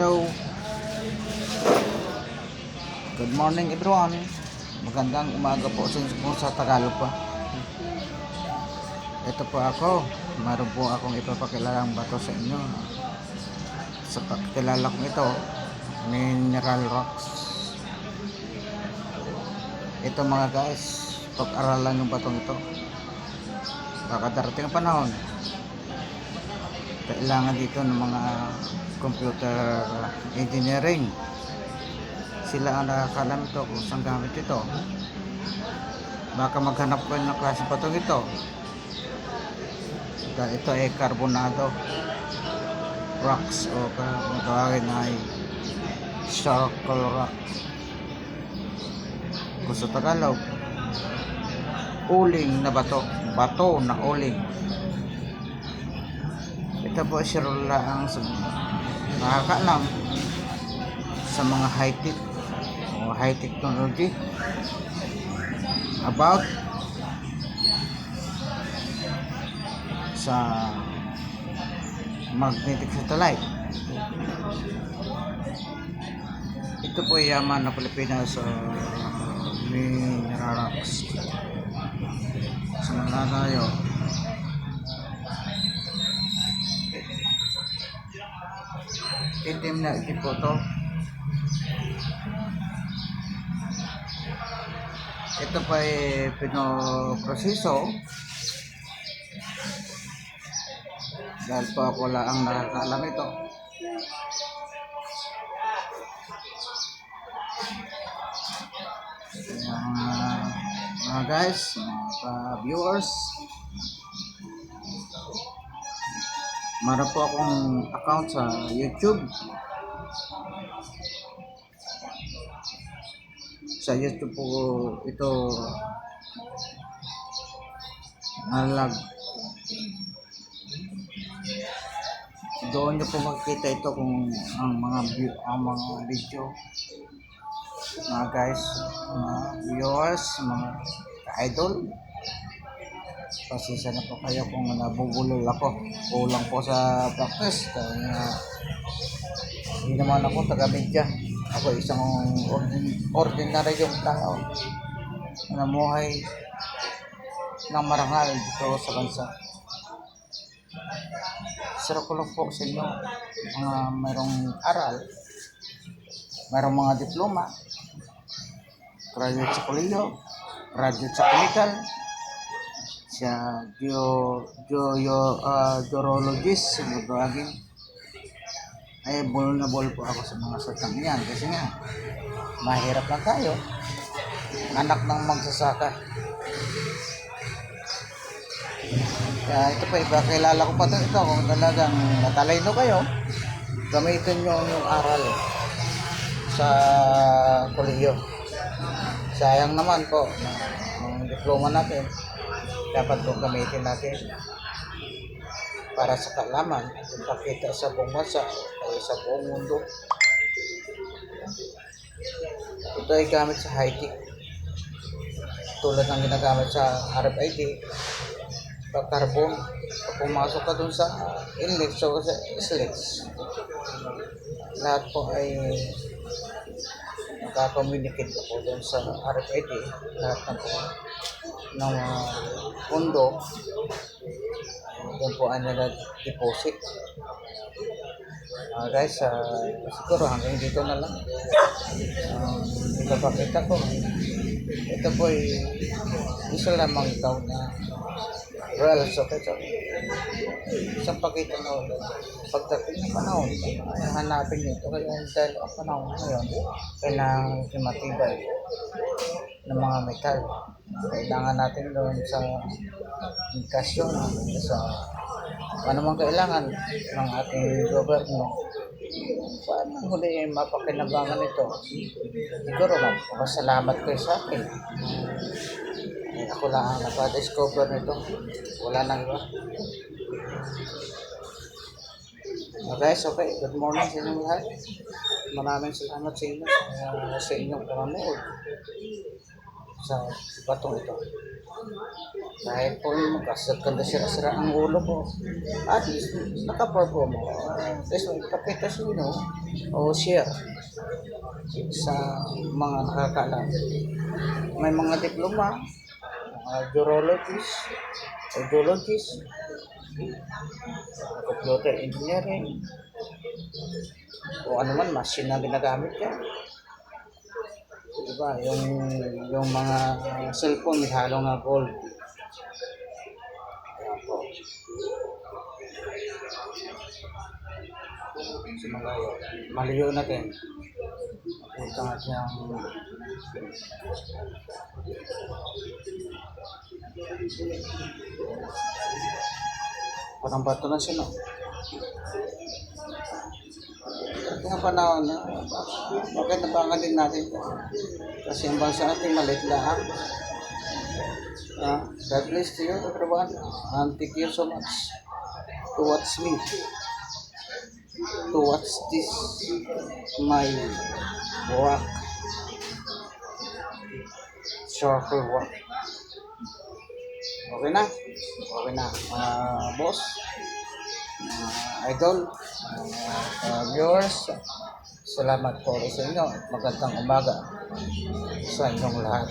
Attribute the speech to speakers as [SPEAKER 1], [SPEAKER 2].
[SPEAKER 1] Hello. Good morning everyone. Magandang umaga po sa Tagalog pa. Ito po ako. Meron po akong ipapakilalang bato sa inyo. Sa pagkilala kong ito, mineral rocks. Ito mga guys, pag-aralan yung batong ito. Baka darating ang panahon, kailangan dito ng mga computer engineering. Sila ang nakakalam ito kung saan gamit ito. Baka maghanap ko ng klase patong ito. Dahil ito ay carbonado rocks o kung tawagin ay circle rock. Kung sa Tagalog, uling na bato. Bato na uling. Ito po sirula ang nakakaalam sa mga high-tech o high technology about sa magnetic satellite. Ito po yaman na Pilipinas sa mineral rocks. Sa mga tayo, itim na itim po to. Ito pa ay pinoproseso dahil po ako lang ang nakakaalam ito. Mga guys, mga viewers, meron po akong account sa YouTube. Sa YouTube po ito nalag. Doon nyo po makikita ito kung ang mga video, mga guys, mga viewers, mga idol. Pasensya na po kayo kung nabubulol ako. Kulang po sa practice. Kaya hindi naman ako taga-media. Ako isang ordinary yung tao na namuhay ng marangal dito sa bansa. Sira ko lang po sa inyo mga mayroong aral, mayroong mga diploma, graduate sa kolehiyo, graduate sa chemical, sa geologist, ay bol na bol po ako sa mga satang yan kasi nga mahirap lang tayo, anak ng magsasaka. Kaya ito pa, iba kilala ko pa ito kung talagang matalino kayo, gamitin nyo yung aral sa kolehiyo. Sayang naman po ang diploma natin, dapat po gamitin natin para sa kaalaman, ipakita sa buong bansa o sa buong mundo. Ito ay gamit sa high-tech tulad ng ginagamit sa RFID, pag-carbon. Pag pumasok ka dun sa inlet o sa slits, lahat po ay nakakommunicate po dun sa RFID. Lahat ng pundo doon po ang nag-deposit. Guys, siguro hanggang dito na lang. Ipapakita ko. Ito po ay isa lamang ikaw na real. So, ito isang pakita na ulit. Pagdating ng panahon, hanapin nyo ito. Kaya dahil ang panahon ngayon, kailangan matibay ng mga metal. Kailangan natin doon sa indikasyon, sa anumang kailangan ng ating gobyerno. Paano huli mapakinabangan ito? Siguro magpapasalamat kayo sa akin. Ako lang ang napadiscover nito. Wala nang iba. Guys, okay. Good morning sa inyong lahat. Maraming salamat sa inyo sa inyong panonood sa batong ito. Kahit po magkasagkanda sira-sira ang ulo ko, at least nakaperform ako. At least ipakita sa inyo o share sa mga nakakaalam. May mga diploma, mga audiologist, computer engineering, o ano man, machine na ginagamit yan. Diba? Yung mga cellphone, may halo nga gold. Ayan po. So mga maliyo natin. Ito nga siyang parang bato na siya, no? Ito nga panahon na, bakit nabangan din natin ito? Kasi ang bansa natin maliit lang. God bless to you, everyone. And thank you so much to watch me. To watch this, my work. Circle work. Okay na? Okay na. Boss, idol, viewers, salamat po sa inyo at magandang umaga sa inyong lahat.